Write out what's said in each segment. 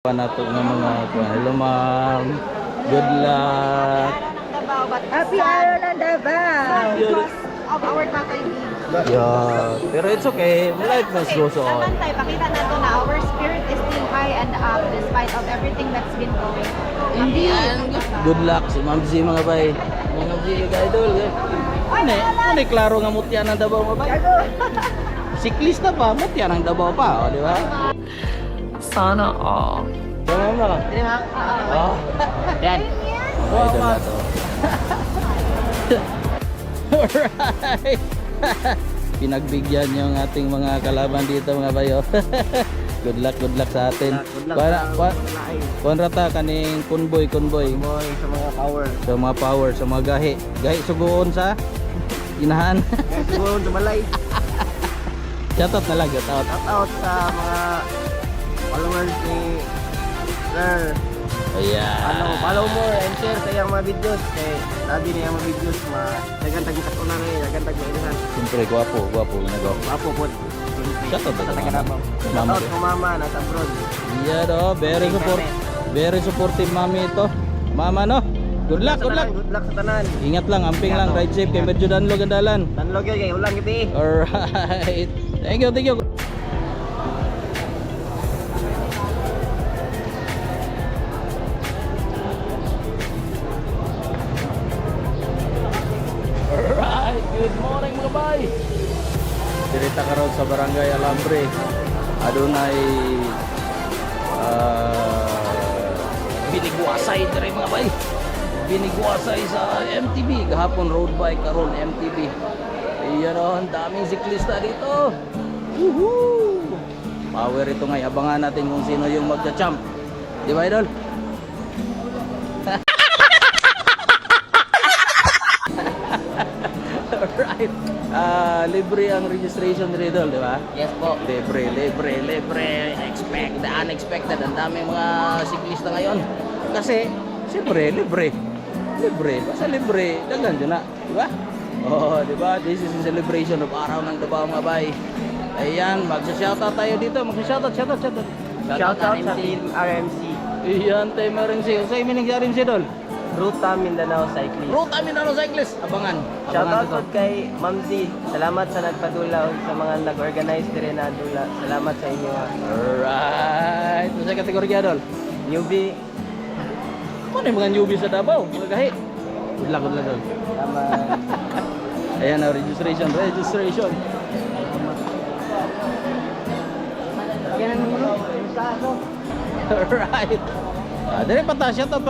Panato ng mga hello ma'am. Good luck. Happy Ireland Davao! Because of our Tatay Big. Yeah, pero it's okay. Life must go on. Naman tayo, pakita nato na our spirit is still high and up despite of everything that's been going. Good luck si Ma'am Z mga bay. Mga Z idol. Ano klaro nga mutya ng Davao mga bay. Siklista pa, mutya ng Davao pa, di ba? Sana all. Tama mo. Oh. Yan. Idol na to. Alright. Pinagbigyan yung ating mga kalaban dito mga bayo. good luck sa atin. Konrata kaning convoy Boy, sa mga power. sa mga gahi sugoon sa inahan. Sugoon sa malay. Shoutout na lang, shoutout. Shout out sa mga followers ni Sir. Ayan. Follow mo and share sa iyang mga videos. Kaya sabi niya mga videos, nagantag katuna na yun, nagantag na ilahan. Siyempre, gwapo ginagawa. Apo po. Shoutout Sa na Tagarabaw. Shout out ko mama, nasa abroad. Iya do, very supportive mami ito. Mama no. Good luck. Good luck sa tanan. Ingat lang, amping lang, ride safe kay medyo danlog ang dalan. Tanlog yun, kaya ulang gabi. Alright. Thank you. Alright, good morning mga bay. Dirita ka ron sa Barangay Alambre. Adunay biniguasay diri mga bay. Biniguasay sa MTB. Gahapon road bike karon MTB. Iyan o, ang daming siklista dito. Woohoo! Power ito nga, abangan natin kung sino yung magcha-champ. Di ba idol? Alright. Libre ang registration dito, di ba? Yes po. Libre. Expect the unexpected. Ang daming mga siklista ngayon. Kasi, siyempre, libre. Basta libre, dagan dyan na. Di ba? Oh, di ba? This is a celebration of Araw ng Davao mga bay. Ayan, magsa-shoutout tayo dito. Shoutout. Shout out sa Team RMC. Iyan, tayo meron siya. Sa iminig sa RMC, Dol. Ruta Mindanao Cyclist. Ruta Mindanao Cyclist. Abangan. Shout out po kay Ma'am Z. Salamat sa nagpadula sa mga nag-organize din na dula. Salamat sa inyo. Alright. Sa kategorya, Dol. Newbie. Ano yung mga newbie sa Davao? Mga gahi. Good luck, Dol. Salamat. Ayan na, registration. Alright. Dali shoutout.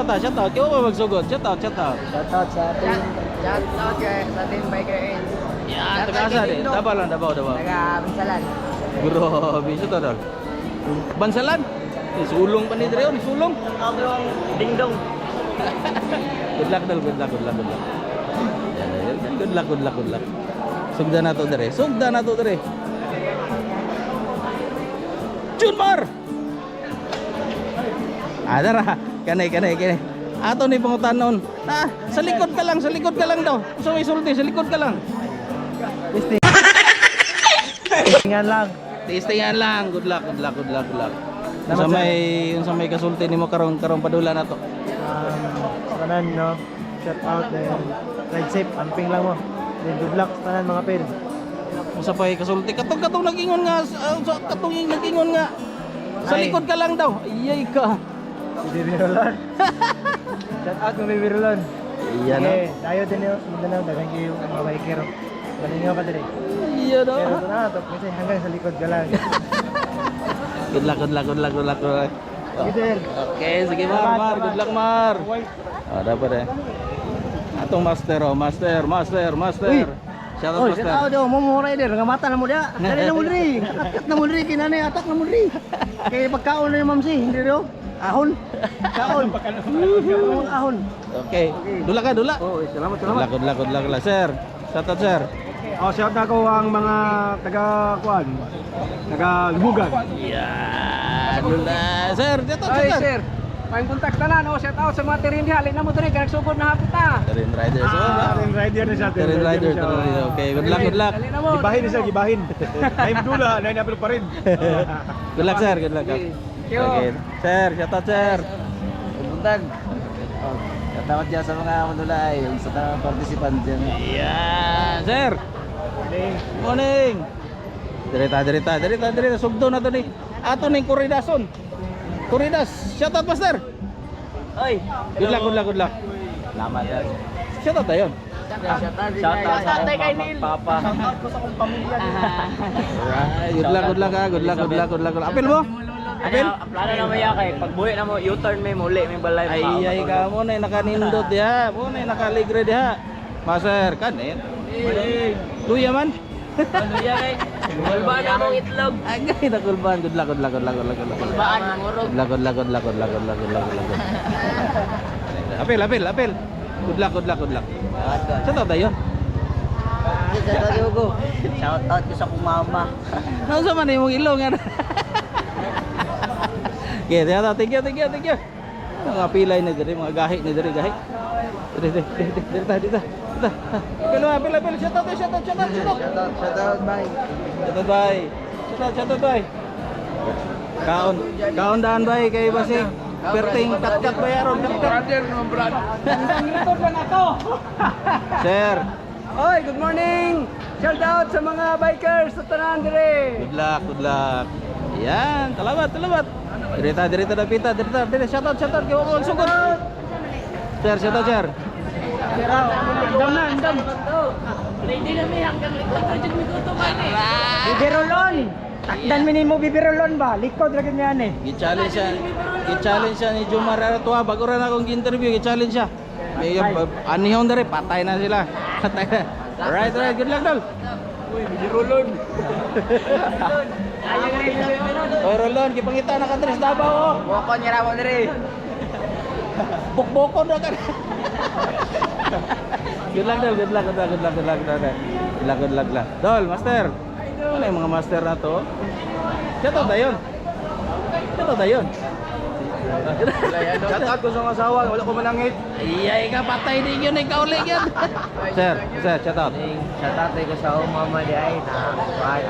Kaya ba magsugod? Shoutout. Shout out sa atin. Shout out sa Team Biker Ends. Yan, tagasa din. Davao. Taga-Bansalan. Grabe, ito Dol. Bansalan? Sulong pa ni Dreo, sulong. Ako yung dingdong. Good luck. Good luck. Sugda na to dire. Junmar! Dara, kanay. Ato ni pangutanon. Sa likod ka lang daw. So may sulti, sa likod ka lang. Testingan lang. Good luck. Sa may kasulti nimo karon padula na to. Tanan no. Shout out and ride safe. Amping lang mo. Then good luck tanan mga pil. Usa pa kasulti katong nag-ingon nga sa likod ka lang daw. Ayay ka. Bibirolon. Shout out mga bibirolon. Iyan no. Tayo din yo Mindanao dagang kayo mga biker. Baninyo ka dire. Iyan no. Pero na to kasi hanggang sa likod ka lang. Good luck. Gidel. Okay, sige Mar. Good luck Mar. Dapat eh. Atong master. Uy. Shout out master. Shout out daw mo rider nga mata na mo dia. Dali na mo diri. Atak na mo diri kinani atak na mo diri. Kay pagkaon na ma'am si hindi ro. Ahon. Kaon. Ahon. Okay. Dula ka. Oh, salamat. Good luck. Sir. Shout out sir. Shout out ko ang mga taga-kuan. Taga-Lubugan. Yan. Sir, dito Sir. May kontaktanan shout out sa mga terindi halin na mo diri kay nagsugod na hapit ta. Terrain rider. Terrain rider na siya. Terrain rider. Okay, good luck. Gibahin na siya, gibahin. Ay mdula, na inapil pa rin. Good luck sir. you. Okay. Sir, shout out sir. Buntag. Katawad dyan sa mga manulay, yung sa mga participant dyan. Yan, sir. Morning. Direta. Sugdo na to ni. Ato ning Kuridason. Kuridas. Shout out master. Oy, Good luck. salamat yan. Shout out tayo. Shout out sa akong papa. Alright, good luck. Apil mo? Apil? Plano na maya kay pagbuhi na mo U-turn may muli may balay. Ay ka mo na nakanindot diha. Mo na nakaligre diha. Master kanin. Luya man. Ano yan kay? Kulbaan na mong itlog. Agay na kulban. Good luck. Kulbaan ng urog. Good luck. Apil. Good luck. Shout out tayo. Shout out ko sa akong mama. Ano sa man imong ilong yan? Okay, thank you. Mga pilay na diri, mga gahi na diri. Dito. Apil. Shout out. Shout out, bye. Shout out, bye. Kaon daan bay kay Basig. Perting kat bayaron kat. Brother no brad. Nandito lang ako. Sir, Oy, good morning. Shout out sa mga bikers sa tanan dire. good luck. Yan, salamat. Dirita dapita. Shout out kay mo sugod. Sir, shout out sir. Andam. Lady na may hanggang likod project mi ko to man eh. Bibirolon. Takdan mi nimo bibirolon ba? Likod ra ganyan eh. I-challenge siya ni Jomar Aratua bago rin akong interview, i-challenge siya. May anihon na rin, patay na sila. Alright, good luck dol. Uy, bibirolon. Oy Rolon, kipangita na ka tres Davao. Boko niya ra mo dire. Bukbokon na ka. Good luck. Dol, master. Ano yung mga master na to? Shout out tayo. Shout out ko sa mga asawa, wala ko manangit. Iyay ka, patay din yun, ikaw ulit yan. Sir, shout out. Shout out ko sa akong mama di ay na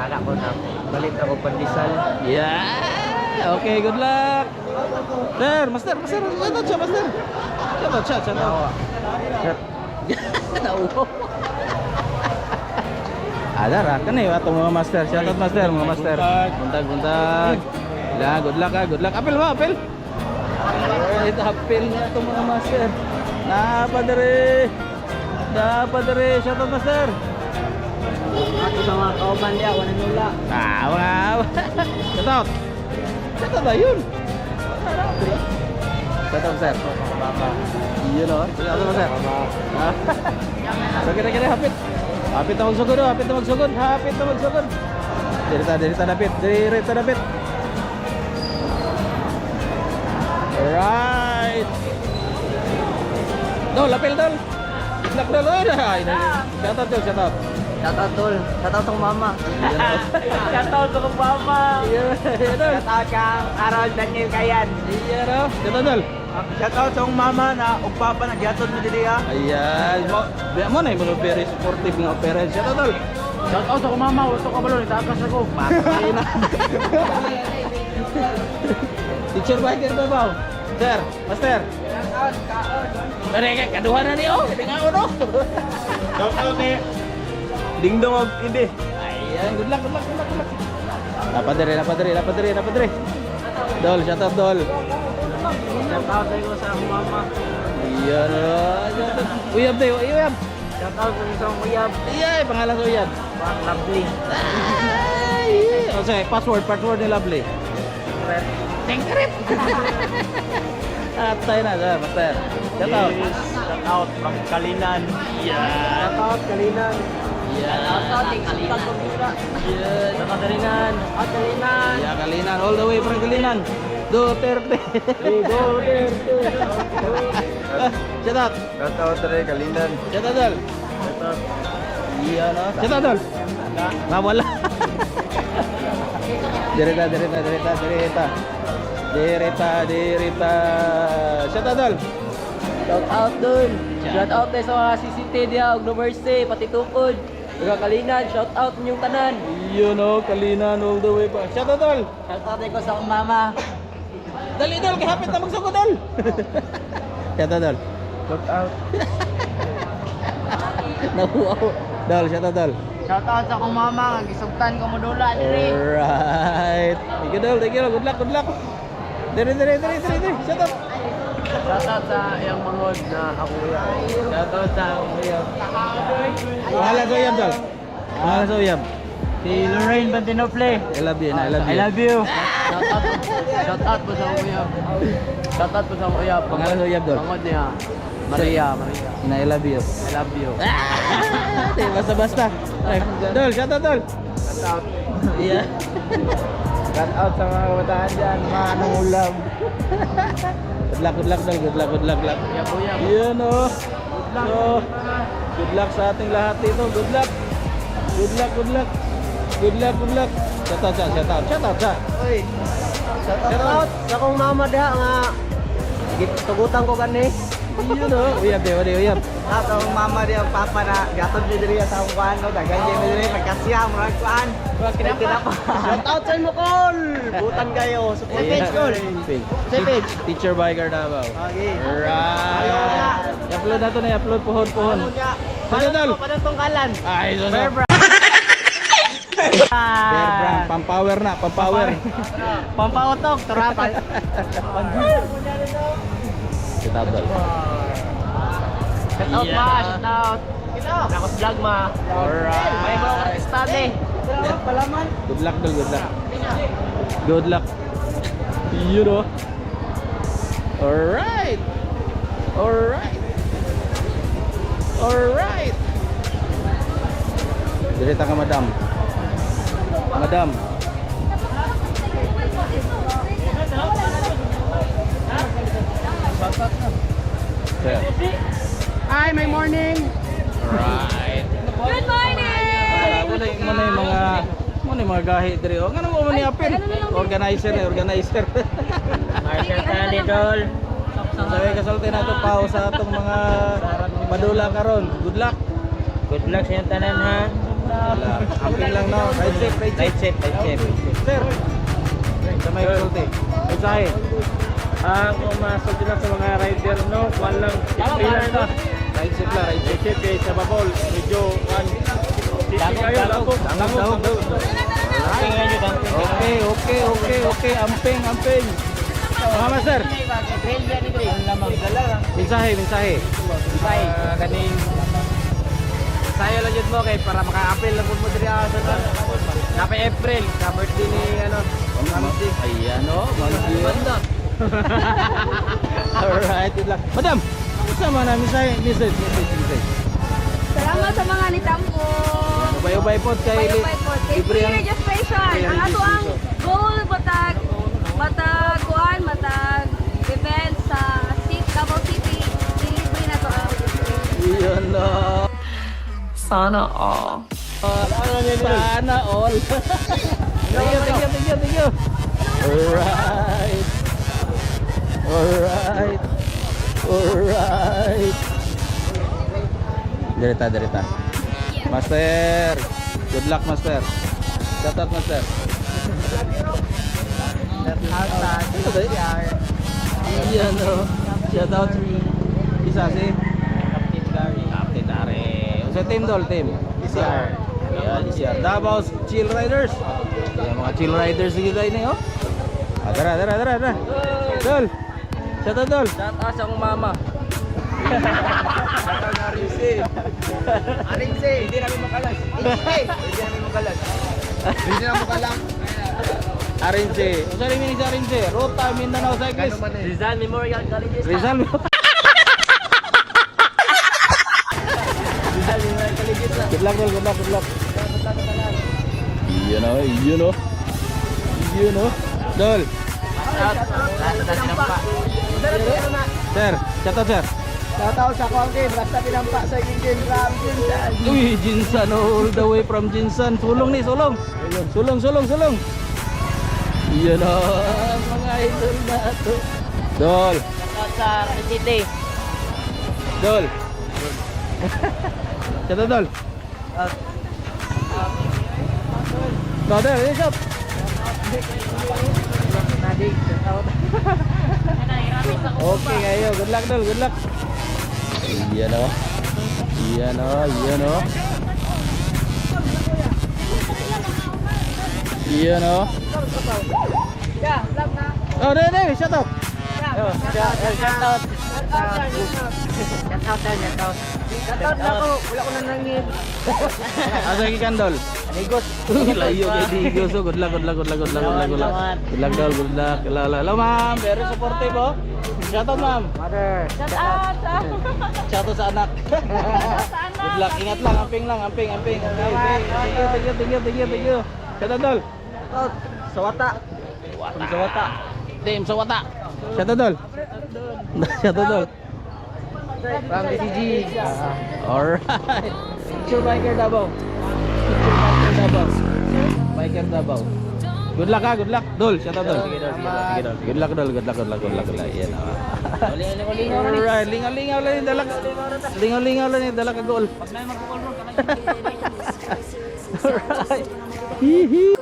anak ko na balit ako pandesal. Yeah. Okay, good luck. Sir, master. Shout out siya, master. Shout out. Sir. Nauho. Ada ra kan eh ato mga master. Shout out master, mga master. Buntag. Ya, good luck. Apil mo, apil. Ito apil nga ato mga master. Dapat dere. Shout out master. Ako sa mga kauban dia wala nula. Wow. Shout out ayun. Shout out sir. Iya no. Shout out sir. So kira-kira hapit. Hapit na magsugod. Dirita dapit. Alright. Dol, apil dol. Islak dol. Shout out. Shout out tol. Shout out sa mama. Shout out sa mama. Iya dol. Shout out kang Harold Daniel Kayan. Iya no. Shout out dol. Shout out sa mama na ug papa na gihatod mo diri ha. Ayan. Mo na yung very supportive nga parents. Shout out dol. Shout out sa mama, gusto ka balon itakas ako. Patay na. Teacher biker ba ba? Sir, master. Mereka kaduhan na niyo. Tingnan mo no. Shout out ni Dingdong og hindi. Ayan, good luck. Dapat diri. Dol, shout out dol. Shout out ko sa mama. Iya no. Uyab. Shout out ko sa uyab. Iya, pangalan ko Uyab. Bang lovely. Ay, okay, password ni Lovely. Tengkret. Atay na, master. Shout out. Shout out from Kalinan. Yeah. Shout out Kalinan. Yeah. Shout out Kalinan. Yeah. Shout out Kalinan. Kalinan. Ya, Kalinan, all the way from Kalinan. Duterte. Shout out. Shout out dari Kalinan. Shout out dol. Shout out. Iya no. Shout out dol. Wala. Dirita. Shout out dol. Shout out dun. Shout out sa mga CCT dia og University pati tukod. Taga Kalinan, shout out ninyong tanan. Iya no, Kalinan all the way pa. Shout out dol. Shout out ko sa akong mama. Dali, Dol, kahapit na magsugod, Dol. Shout out, Dol. Shout out. Nahuaw. Dol, shout out, Dol. Shout out sa akong mama, gisugtan ko mo dula diri. Alright. Thank you, Dol. Thank you. Good luck, good luck. Dire. Shout out. Shout out sa iyang mangod na ako ya. Shout out sa akong uyab. Pangalan sa uyab, Dol. Pangalan sa uyab. Si Lorraine Bantinofle. I love you, I love you. I love you. Shout out po sa akong uyab. Shout out po sa akong uyab. Pangalan sa uyab, Dol. Mangod niya. Maria. Na I love you. I love you. Di, basta-basta. Ay, Dol, shout out, Dol. Shout out. Iya. Shout out sa mga kabataan dyan, mga anong ulam. Good luck, Dol. Good luck. Uyab. Yan, oh. So, good luck sa ating lahat dito. Good luck. Shout out, sa. Uy, shout out sa akong mama diha nga tugutan ko gani. Yun, oh. Uyab. At ang mama diha ang papa na gatod ni diri sa akong kuan no, dagan ni diri magkasya mo ang kuan. Kinapa. Shout out sa imo kol. Butan kayo. Sa page kol. Sa page. Teacher Biker Davao. Okay. Alright. I-upload na to na, i-upload pohon. Dol. Paano tong kalan? Ay, so. Bear Ah. Brand, pampower na, pampower. Pampautok, turapan. Shout out, Dol. Shout out ma, shout out. Nakos vlog ma. Alright. May mga artistade. Palaman. Good luck, Dol, good luck. You know. Alright. Direta ka, madam. Sir. Hi, my morning. Alright. Good morning! Muna yung mga gahi diri. O, nga naman mo ni Apil. Organizer. Marshall ka ni Dol. Sabi kasulti na ito pa sa atong mga padula karon. Good luck. Good luck sa iyong tanan ha. Wala. Amping lang no. Right safe. Sir. Sa may kasulti. Mensahe. Kung masulti lang sa mga rider no, kuwan lang. Pilar na. Right safe lang. Right safe kayo sa Babol. Medyo kuwan. Dangog. Okay. Amping. Mga master. Mensahe. Kaning sayo lang yun mo kay para maka-appeal lang mo diri sa Napa April, sa birthday ni Mamsi. Ayan o. Alright. Good luck. Madam. Sama na. Mensahe. Salamat sa mga nitampo. Ubay-ubay po kay Free registration. Ang ato ang goal matag event sa Davao City. Delivery na to. Yun no. Sana all. Sana all. Thank you. Alright. Derita. Master. Good luck, Master. Shout out, Master. Iya no. Shout out. Isa si Captain Gary. Sa team Dol, team. PCR. Yan, PCR. Davao Chill Riders. Yan mga Chill Riders sige tayo na, oh. Dara. Dol. Shout out, Dol. Shout out sa akong mama. Arinse, hindi namin makalas. Hindi namin makalas. Arinse. Usali mini sa Arinse. Ruta Mindanao Cyclist. Rizal Memorial College. Rizal. Good luck, Dol. Good luck. You know. Dol. Sir, shout out, sir. Shout out sa Kwangkin, basta pinampa sa Jinsan from Jinsan. Uy, Jinsan all the way from Jinsan. Sulong. Yan o, mga idol na ito. Dol. Shout out sa City. Dol. Shout out, Dol. Dol, shot. Jig, shout out. Okay kayo. Good luck Dol, good luck. Iyan o. Iyan o, iyan o. Iyan o. Yeah, vlog na. Oh, dede, shut up. Shout out. Shout out na ako. Wala ko na nangin. Asa ikan Dol? Amigos. Layo kay Digos. Good luck, good luck, good luck, good luck, good luck, good luck. Good luck Dol, good luck. Hello ma'am, very supportive oh. Shout out ma'am. Mother. Shout out! Shout out sa anak. Good luck, ingat lang, amping lang, amping. Okay, thank you. Shout out Dol. Shout out. Sawata. Sawata. Team Sawata. Shout out Dol. Shout out Dol. From BCG. Alright. Picture biker Davao. Biker Davao. Good luck ha, good luck. Dol, shout out Dol. Sige Dol. Good luck Dol, good luck. Yan ah. Alright, lingaw-lingaw lang yung dala. Lingaw-lingaw lang yung dala ka goal. Alright. Hihi.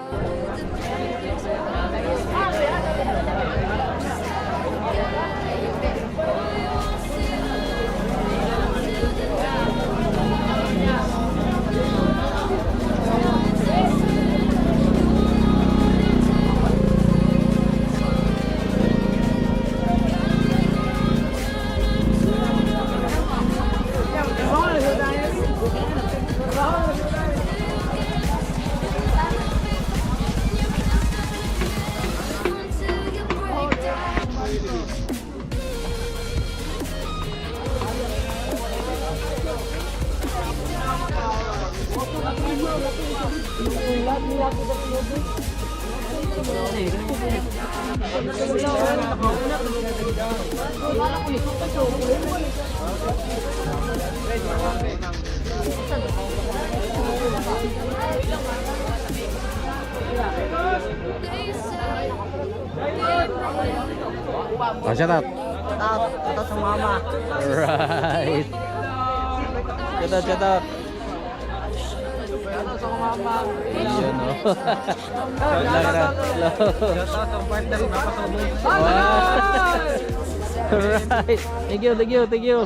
Oh, shout out. Shout out sa mama. Alright. Shout out. Shout out sa mama. Yun oh. Shout out sa partner na pasabog. Wow. Alright. Thank you.